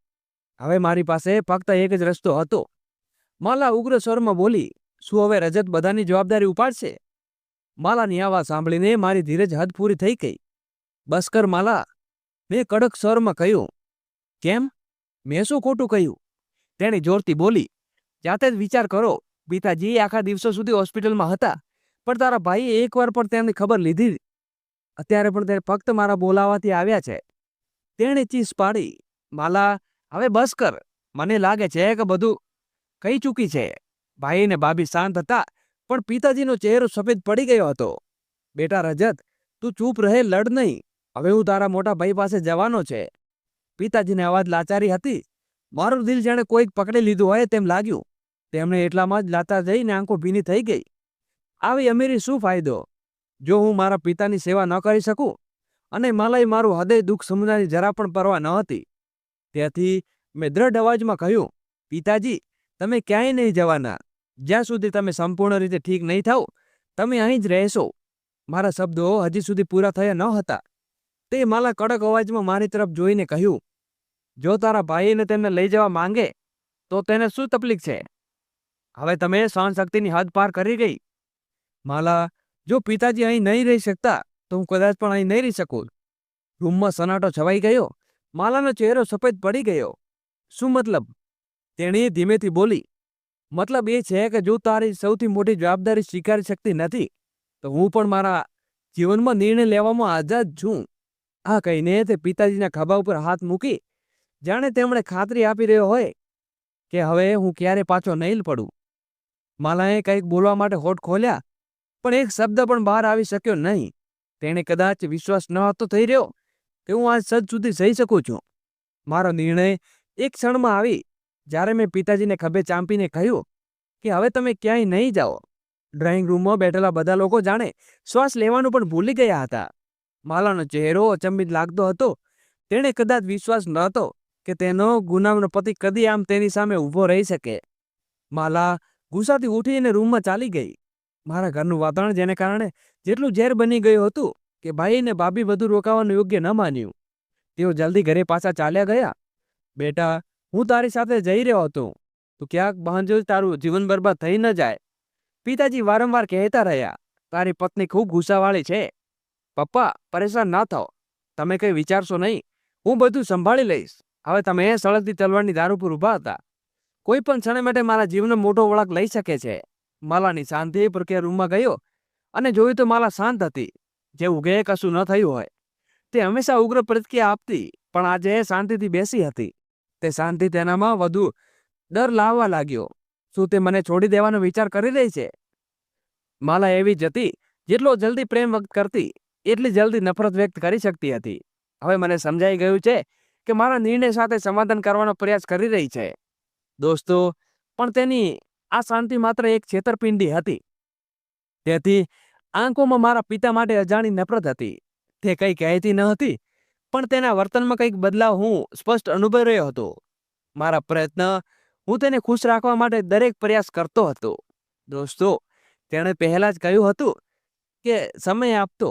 હવે મારી પાસે ફક્ત એક જ રસ્તો હતો. માલા ઉગ્ર સ્વરમાં બોલી. શું હવે રજત બધાની જવાબદારી ઉપાડશે? માલાની આ વાત સાંભળીને મારી ધીરજ હદ પૂરી થઈ ગઈ. બસ કર માલા, મેં કડક સ્વરમાં કહ્યું. કેમ? મેં શું ખોટું કહ્યું? તેણી જોરથી બોલી. જાતે જ વિચાર કરો. પિતાજી આખા દિવસો સુધી હોસ્પિટલમાં હતા, પણ તારા ભાઈએ એકવાર પણ તેમની ખબર લીધી? અત્યારે પણ તે ફક્ત મારા બોલાવાથી આવ્યા છે. તેણે ચીસ પાડી. માલા, હવે બસ કર. મને લાગે છે કે બધું કહી ચૂકી છે. ભાઈ ને ભાભી શાંત હતા, પણ પિતાજીનો ચહેરો સફેદ પડી ગયો હતો. બેટા રજત, તું ચૂપ રહે, લડ નહીં. હવે હું તારા મોટા ભાઈ પાસે જવાનો છે. પિતાજીને અવાજ લાચારી હતી. મારું દિલ જાણે કોઈક પકડી લીધું હોય તેમ લાગ્યું. તેમણે એટલામાં જ લાચાર જઈને આંખો ભીની થઈ ગઈ. આવી અમીરી શું ફાયદો, જો હું મારા પિતાની સેવા ન કરી શકું? અને માલાએ મારું હૃદય દુઃખ સમજવાની જરા પણ પરવા ન હતી. તેથી મેં દ્રઢ અવાજમાં કહ્યું, પિતાજી, તમે ક્યાંય નહીં જવાના. જ્યાં સુધી તમે સંપૂર્ણ રીતે ઠીક નહીં થાવ, તમે અહીં જ રહેશો. મારા શબ્દો હજી સુધી પૂરા થયા ન હતા. તે માલા કડક અવાજમાં મારી તરફ જોઈને કહ્યું, જો તારા ભાઈને તેમને લઈ જવા માંગે તો તેને શું તકલીફ છે? હવે તમે સહનશક્તિની હદ પાર કરી ગઈ. માલા, જો પિતાજી અહીં નહીં રહી શકતા તો હું કદાચ પણ અહીં નહીં રહી શકું. રૂમમાં સન્નાટો છવાઈ ગયો. માલાનો ચહેરો સફેદ પડી ગયો. શું મતલબ? તેણી ધીમેથી બોલી. મતલબ એ છે કે જો તારી સૌથી મોટી જવાબદારી સ્વીકારી શકતી નથી, તો હું પણ મારા જીવનમાં નિર્ણય લેવામાં આઝાદ છું. આ કહીને તે પિતાજીના ખભા ઉપર હાથ મૂકી, જાણે તેમણે ખાતરી આપી રહ્યો હોય કે હવે હું ક્યારે પાછો નહીં પડું. માલાએ કંઈક બોલવા માટે હોઠ ખોલ્યા, પણ એક શબ્દ પણ બહાર આવી શક્યો નહીં. તેણે કદાચ વિશ્વાસ ન હતો થઈ રહ્યો કે હું આજ સદ સુધી સહી શકું છું. મારો નિર્ણય એક ક્ષણમાં આવી જ્યારે મેં પિતાજીને ખભે ચાંપીને કહ્યું કે હવે તમે ક્યાંય નહીં જાઓ. ડ્રોઈંગ રૂમમાં બેઠેલા બધા લોકો જાણે શ્વાસ લેવાનું પણ ભૂલી ગયા હતા. માલાનો ચહેરો અચંબિત લાગતો હતો. તેણે કદાચ વિશ્વાસ નહોતો કે તેનો ગુનામનો પતિ કદી આમ તેની સામે ઊભો રહી શકે. માલા ગુસ્સાથી ઉઠીને રૂમમાં ચાલી ગઈ. મારા ઘરનું વાતાવરણ જેને કારણે જેટલું ઝેર બની ગયું હતું કે ભાઈ અને ભાભી બધું રોકાવાનું યોગ્ય ન માન્યું. તેઓ જલ્દી ઘરે પાછા ચાલ્યા ગયા. બેટા, હું તારી સાથે જઈ રહ્યો હતો. તું ક્યાંક બાંધો તારું જીવન બરબાદ થઈ ન જાય. પિતાજી વારંવાર કહેતા રહ્યા. તારી પત્ની ખૂબ ગુસ્સાવાળી છે. પપ્પા, પરેશાન ના થાઓ. તમે કંઈ વિચારશો નહીં. હું બધું સંભાળી લઈશ. હવે તમે સળગતી તલવારની દારૂ પર ઊભા હતા. કોઈ પણ ક્ષણે માટે મારા જીવનનો મોટો વળાંક લઈ શકે છે. માલાની શાંતિ પ્રક્રિયા રૂમમાં ગયો અને જોયું તો માલા શાંત હતી, જેવું કે કશું ન થયું હોય. તે હંમેશા ઉગ્ર પ્રતિક્રિયા આપતી, પણ આજે શાંતિથી બેસી હતી. તે શાંતિ તેનામાં વધુ ડર લાવવા લાગ્યો. શું તે મને છોડી દેવાનો વિચાર કરી રહી છે? માલા એવી જ હતી. જેટલો જલ્દી પ્રેમ વ્યક્ત કરતી એટલી જલ્દી નફરત વ્યક્ત કરી શકતી હતી. હવે મને સમજાઈ ગયું છે કે મારા નિર્ણય સાથે સમાધાન કરવાનો પ્રયાસ કરી રહી છે. દોસ્તો, પણ તેની આ શાંતિ માત્ર એક છેતરપિંડી હતી. તેથી આંખોમાં મારા પિતા માટે અજાણી નફરત હતી. તે કંઈ કહેતી ન હતી, પણ તેના વર્તનમાં કંઈક બદલાવ હું સ્પષ્ટ અનુભવી રહ્યો હતો. મારા પ્રયત્ન હું તેને ખુશ રાખવા માટે દરેક પ્રયાસ કરતો હતો. દોસ્તો, તેણે પહેલા જ કહ્યું હતું કે સમય આપતો.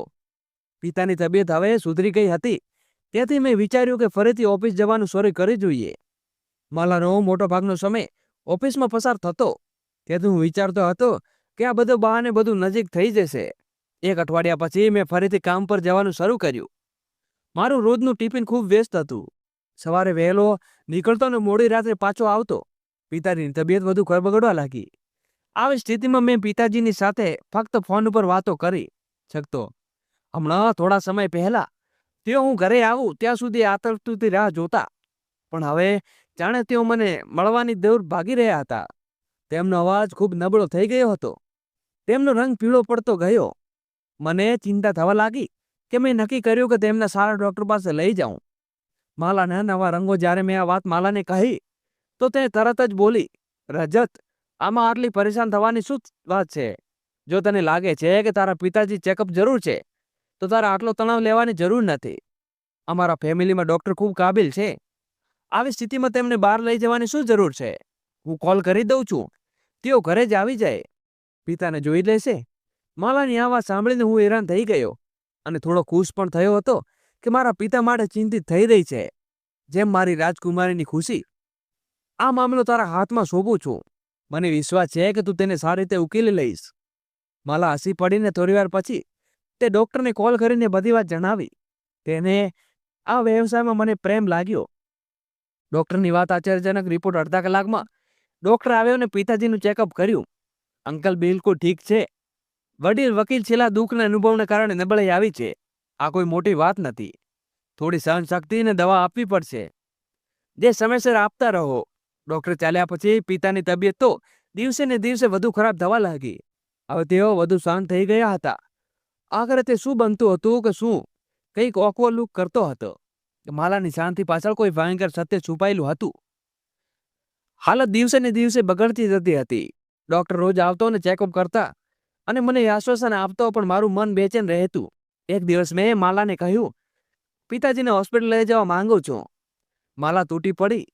પિતાની તબિયત હવે સુધરી ગઈ હતી, તેથી મેં વિચાર્યું કે ફરીથી ઓફિસ જવાનું શરૂ કરી જોઈએ. માલાનો મોટો ભાગનો સમય ઓફિસમાં પસાર થતો, તેથી હું વિચારતો હતો કે આ બધું બહાને બધું નજીક થઈ જશે. એક અઠવાડિયા પછી મેં ફરીથી કામ પર જવાનું શરૂ કર્યું. મારું રોજનું ટિફિન ખૂબ વ્યસ્ત હતું. સવારે વહેલો નીકળતો અને મોડી રાત્રે પાછો આવતો. પિતાજીની તબિયત વધુ બગડવા લાગી. આવી સ્થિતિમાં મેં પિતાજીની સાથે ફક્ત ફોન ઉપર વાતો કરી શકતો. હમણાં થોડા સમય પહેલા તેઓ હું ઘરે આવું ત્યાં સુધી આતરતુથી રાહ જોતા, પણ હવે જાણે તેઓ મને મળવાની દૂર ભાગી રહ્યા હતા. તેમનો અવાજ ખૂબ નબળો થઈ ગયો હતો. તેમનો રંગ પીળો પડતો ગયો. મને ચિંતા થવા લાગી કે મેં નક્કી કર્યું કે તેમના સારા ડૉક્ટર પાસે લઈ જાઉં. માલાના નવા રંગો. જ્યારે મેં આ વાત માલાને કહી તો તે તરત જ બોલી, રજત, આમાં આટલી પરેશાન થવાની શું વાત છે? જો તને લાગે છે કે તારા પિતાજી ચેકઅપ જરૂર છે, તો તારે આટલો તણાવ લેવાની જરૂર નથી. અમારા ફેમિલીમાં ડૉક્ટર ખૂબ કાબિલ છે. આવી સ્થિતિમાં તેમને બહાર લઈ જવાની શું જરૂર છે? હું કોલ કરી દઉં છું, તેઓ ઘરે જ આવી જાય, પિતાને જોઈ લેશે. માલાની આ વાત સાંભળીને હું હેરાન થઈ ગયો અને થોડો ખુશ પણ થયો હતો કે મારા પિતા માટે ચિંતિત થઈ રહી છે, જેમ મારી રાજકુમારીની ખુશી. આ મામલો તારા હાથમાં સોંપું છું. મને વિશ્વાસ છે કે તું તેને સારી રીતે ઉકેલી લઈશ. માલા હસી પડીને થોડીવાર પછી તે ડૉક્ટરને કોલ કરીને બધી વાત જણાવી. તેને આ વ્યવસાયમાં મને પ્રેમ લાગ્યો. ડૉક્ટરની વાત આશ્ચર્યજનક. રિપોર્ટ અડધા કલાકમાં ડૉક્ટર આવ્યો અને પિતાજીનું ચેકઅપ કર્યું. અંકલ બિલકુલ ઠીક છે. વડીલ વકીલ છેલ્લા દુઃખના અનુભવને કારણે નબળાઈ આવી છે. આ કોઈ મોટી વાત નથી. થોડી સહનશક્તિ અને દવા આપવી પડશે, જે સમયસર આપતા રહો. ડૉક્ટર ચાલ્યા પછી પિતાની તબિયત તો દિવસે ને દિવસે વધુ ખરાબ થવા લાગી. હવે તેઓ વધુ શાંત થઈ ગયા હતા. આખરે તે શું બનતું હતું કે શું કંઈક ઓકવર્ડ કરતો હતો. માલાની શાંતિ પાછળ કોઈ ભયંકર સત્ય છુપાયેલું હતું. હાલત દિવસે ને દિવસે બગડતી જતી હતી. ડૉક્ટર રોજ આવતો અને ચેકઅપ કરતા અને મને આશ્વાસન આપતો, પણ મારું મન બેચેન રહેતું. એક દિવસ મેં માલાને કહ્યું, પિતાજીને હોસ્પિટલ લઈ જવા માંગુ છું. માલા તૂટી પડી.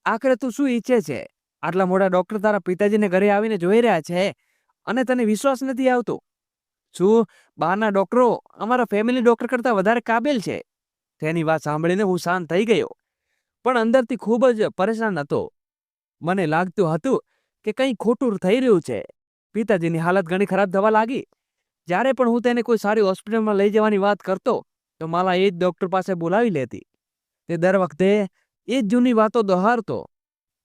આખરે તું શું ઈચ્છે છે? આટલા મોટા ડૉક્ટર તારા પિતાજીને ઘરે આવીને જોઈ રહ્યા છે અને તને વિશ્વાસ નથી આવતો? શું બહારના ડૉક્ટરો અમારા ફેમિલી ડૉક્ટર કરતાં વધારે કાબિલ છે? તેની વાત સાંભળીને હું શાંત થઈ ગયો, પણ અંદરથી ખૂબ જ પરેશાન હતો. મને લાગતું હતું કે કંઈ ખોટું થઈ રહ્યું છે. પિતાજીની હાલત ઘણી ખરાબ થવા લાગી. જ્યારે પણ હું તેને કોઈ સારી હોસ્પિટલમાં લઈ જવાની વાત કરતો, તો માલા એ જ ડૉક્ટર પાસે બોલાવી લેતી. તે દર વખતે એ જ જૂની વાતો દોહારતો.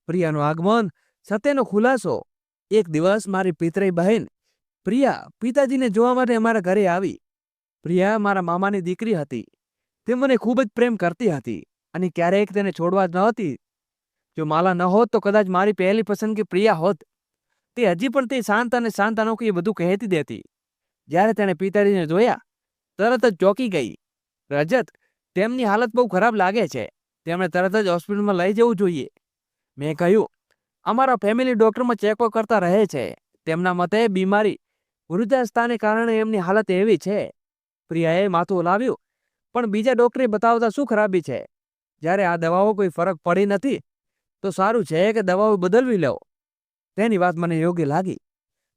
પ્રિયાનું આગમન, સત્યનો ખુલાસો. એક દિવસ મારી પિતરાઈ બહેન પ્રિયા પિતાજીને જોવા માટે અમારા ઘરે આવી. પ્રિયા મારા મામાની દીકરી હતી. તે મને ખૂબ જ પ્રેમ કરતી હતી અને ક્યારેક તેને છોડવા જ નહોતી. જો માલા ન હોત તો કદાચ મારી પહેલી પસંદગી પ્રિયા હોત. તે હજી પણ તે શાંત અને શાંત અનોખી બધું કહેતી દેતી. જ્યારે તેણે પિતાજીને જોયા, તરત જ ચોંકી ગઈ. રજત, તેમની હાલત બહુ ખરાબ લાગે છે, તેમણે તરત જ હોસ્પિટલમાં લઈ જવું જોઈએ. મેં કહ્યું, અમારા ફેમિલી ડોક્ટરમાં ચેકઅપ કરતા રહે છે. તેમના મતે બીમારી વૃદ્ધાવસ્થાને કારણે એમની હાલત એવી છે. પ્રિયાએ માથું હલાવ્યું. પણ બીજા ડોક્ટરે બતાવતા શું ખરાબી છે? જ્યારે આ દવાઓ કોઈ ફરક પડી નથી તો સારું છે કે દવાઓ બદલવી લો. તેની વાત મને યોગ્ય લાગી.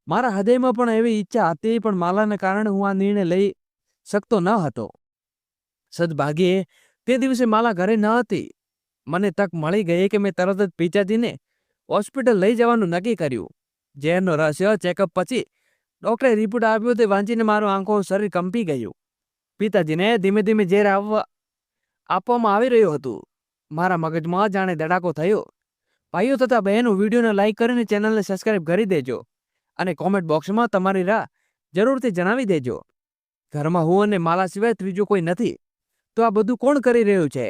મારા હૃદયમાં પણ એવી ઈચ્છા હતી, પણ માલાને કારણે હું આ નિર્ણય લઈ શકતો ન હતો. સદભાગ્યે તે દિવસે માલા ઘરે ન હતી. મને તક મળી ગઈ કે મેં તરત જ પિતાજીને હોસ્પિટલ લઈ જવાનું નક્કી કર્યું. ઝેરનો રહસ્ય ચેકઅપ પછી ડોક્ટરે રિપોર્ટ આપ્યો તે વાંચીને મારું આંખો શરીર કંપી ગયું. પિતાજીને ધીમે ધીમે ઝેર આપવામાં આવી રહ્યું હતું. મારા મગજમાં જાણે ધડાકો થયો. ભાઈઓ તથા બહેનો, વિડીયોને લાઈક કરીને ચેનલને સબસ્ક્રાઇબ કરી દેજો અને કોમેન્ટ બોક્સમાં તમારી રાહ જરૂરથી જણાવી દેજો. ઘરમાં હું અને માલા સિવાય ત્રીજો કોઈ નથી, તો આ બધું કોણ કરી રહ્યું છે?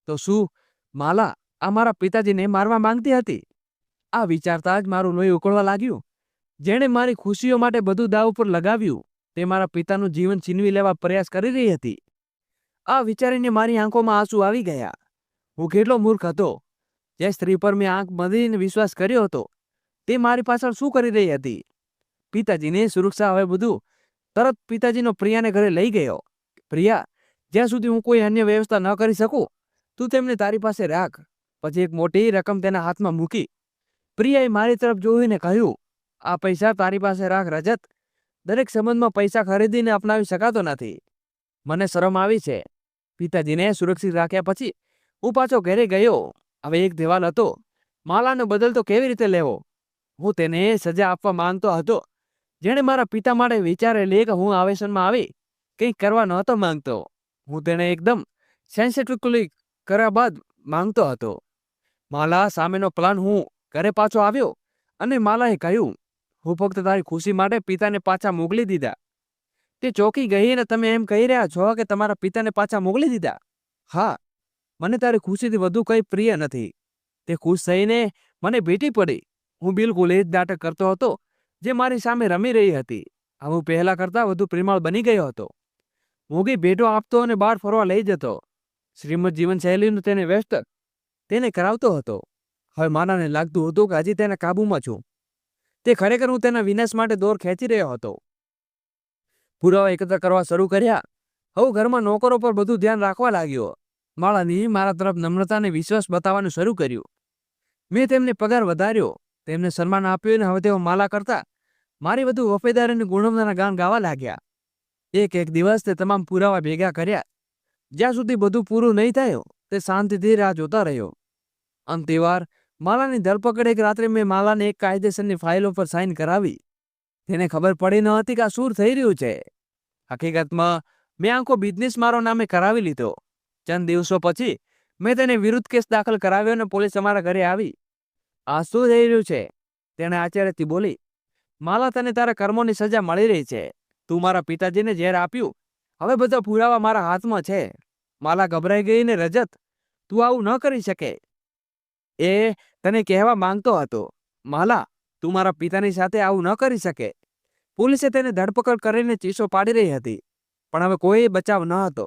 તો શું માલા આ મારા પિતાજીને મારવા માંગતી હતી? આ વિચારતા જ મારું લોહી ઉકળવા લાગ્યું. જેણે મારી ખુશીઓ માટે બધું દાવ ઉપર લગાવ્યું તે મારા પિતાનું જીવન છીનવી લેવા પ્રયાસ કરી રહી હતી. આ વિચારીને મારી આંખોમાં આંસુ આવી ગયા. હું કેટલો મૂર્ખ હતો. જે સ્ત્રી પર મેં આંખ બંધીને વિશ્વાસ કર્યો હતો તે મારી પાછળ શું કરી રહી હતી? પિતાજીની સુરક્ષા હવે બધું. તરત પિતાજીનો પ્રિયાને ઘરે લઈ ગયો. પ્રિયા, જ્યાં સુધી હું કોઈ અન્ય વ્યવસ્થા ન કરી શકું તું તેમને તારી પાસે રાખ. પછી એક મોટી રકમ તેના હાથમાં મૂકી પ્રિયાએ મારી તરફ જોઈને કહ્યું, આ પૈસા તારી પાસે રાખ રજત. દરેક સંબંધમાં પૈસા ખરીદીને અપનાવી શકાતો નથી. મને શરમ આવી છે. પિતાજીને સુરક્ષિત રાખ્યા પછી હું પાછો ઘરે ગયો. હવે એક દિવાલ હતો. માલાનો બદલ તો કેવી રીતે લેવો? હું તેને સજા આપવા માંગતો હતો, જેણે મારા પિતા માટે વિચારેલી કે હું આવેશનમાં આવી કંઈક કરવા નહોતો માંગતો. હું તેને એકદમ સેન્સિટિવલી કર્યા બાદ માંગતો હતો. માલા સામેનો પ્લાન. હું ઘરે પાછો આવ્યો અને માલાએ કહ્યું, હું ફક્ત તારી ખુશી માટે પિતાને પાછા મોકલી દીધા. તે ચોંકી ગઈ અને તમે એમ કહી રહ્યા છો કે તમારા પિતાને પાછા મોકલી દીધા? હા, મને તારી ખુશીથી વધુ કંઈ પ્રિય નથી. તે ખુશ થઈને મને ભેટી પડી. હું બિલકુલ એ જ નાટક કરતો હતો જે મારી સામે રમી રહી હતી. હું પહેલા કરતાં વધુ પ્રેમાળ બની ગયો હતો. મોંઘી ભેટો આપતો અને બહાર ફરવા લઈ જતો. શ્રીમદ જીવનશૈલીનું તેને વ્યસ્ત તેને કરાવતો હતો. હવે માનાને લાગતું હતું કે હજી તેના કાબૂમાં છું. તે ખરેખર હું તેના વિનાશ માટે દોર ખેંચી રહ્યો હતો. પુરાવા એકત્ર કરવા શરૂ કર્યા. હવે ઘરમાં નોકરો પર બધું ધ્યાન રાખવા લાગ્યો. માળાની મારા તરફ નમ્રતા અને વિશ્વાસ બતાવવાનું શરૂ કર્યું. મેં તેમને પગાર વધાર્યો, તેમને સન્માન આપ્યું અને હવે તેઓ માલા કરતા મારી વધુ વફાદારીની ગુણવત્તાના ગાન ગાવા લાગ્યા. એક એક દિવસ તે તમામ પુરાવા ભેગા કર્યા. જ્યાં સુધી બધું પૂરું નહીં થયું તે શાંતિથી રાહ જોતા રહ્યો. અંતિવાર માલાની ધરપકડ. એક રાત્રે મેં માલાને એક કાયદેસરની ફાઇલો પર સાઇન કરાવી. તેને ખબર પડી ન હતી કે આ શું થઈ રહ્યું છે. હકીકતમાં મેં આખો બિઝનેસ મારો નામે કરાવી લીધો. ચંદ દિવસો પછી મેં તેને વિરુદ્ધ કેસ દાખલ કરાવ્યો અને પોલીસ અમારા ઘરે આવી. આ શું થઈ રહ્યું છે? તેણે આશ્ચર્યથી બોલી. માલા, તને તારા કર્મોની સજા મળી રહી છે. તું મારા પિતાજીને ઝેર આપ્યું. હવે બધા પુરાવા મારા હાથમાં છે. માલા ગભરાઈ ગઈ ને, રજત, તું આવું ન કરી શકે. એ તને કહેવા માંગતો હતો, માલા, તું મારા પિતાની સાથે આવું ન કરી શકે. પોલીસે તેને ધરપકડ કરીને ચીસો પાડી રહી હતી, પણ હવે કોઈ બચાવ ન હતો.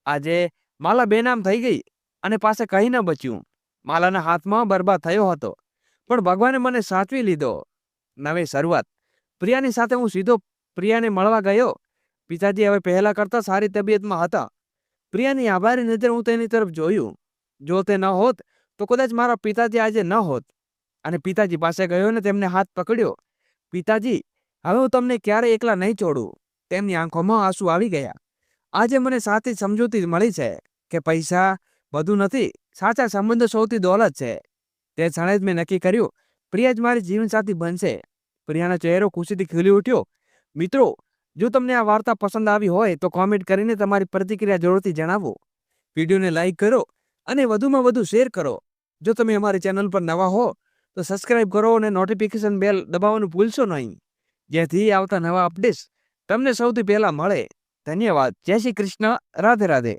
આજે માલા બેનામ થઈ ગઈ અને પાસે કંઈ ન બચ્યું. માલાના હાથમાં બરબાદ થયો હતો, પણ ભગવાને મને સાચવી લીધો. નવી શરૂઆત. પ્રિયાની સાથે હું સીધો પ્રિયાને મળવા ગયો. પિતાજી હવે પહેલા કરતાં સારી તબિયતમાં હતા. પ્રિયાની આભારી નજર હું તેની તરફ જોયું. જો તે ન હોત તો કદાચ મારા પિતાજી આજે ન હોત. અને પિતાજી પાસે ગયો ને તેમને હાથ પકડ્યો. પિતાજી, હવે હું તમને ક્યારે એકલા નહીં છોડું. તેમની આંખોમાં આંસુ આવી ગયા. આજે મને સાચી સમજૂતી મળી છે કે પૈસા બધું નથી, સાચા સંબંધો સૌથી દોલત છે. તે ક્ષણે જ મેં નક્કી કર્યું, પ્રિયા જ મારી જીવનસાથી બનશે. પ્રિયાનો ચહેરો ખુશીથી ખીલી ઉઠ્યો. મિત્રો, જો તમને આ વાર્તા પસંદ આવી હોય તો કોમેન્ટ કરીને તમારી પ્રતિક્રિયા જરૂરથી જણાવો. વિડીયોને લાઈક કરો અને વધુમાં વધુ શેર કરો. જો તમે અમારી ચેનલ પર નવા હો તો સબસ્ક્રાઇબ કરો અને નોટિફિકેશન બેલ દબાવવાનું ભૂલશો નહીં, જેથી આવતા નવા અપડેટ્સ તમને સૌથી પહેલા મળે. ધન્યવાદ. જય શ્રી કૃષ્ણ. રાધે રાધે.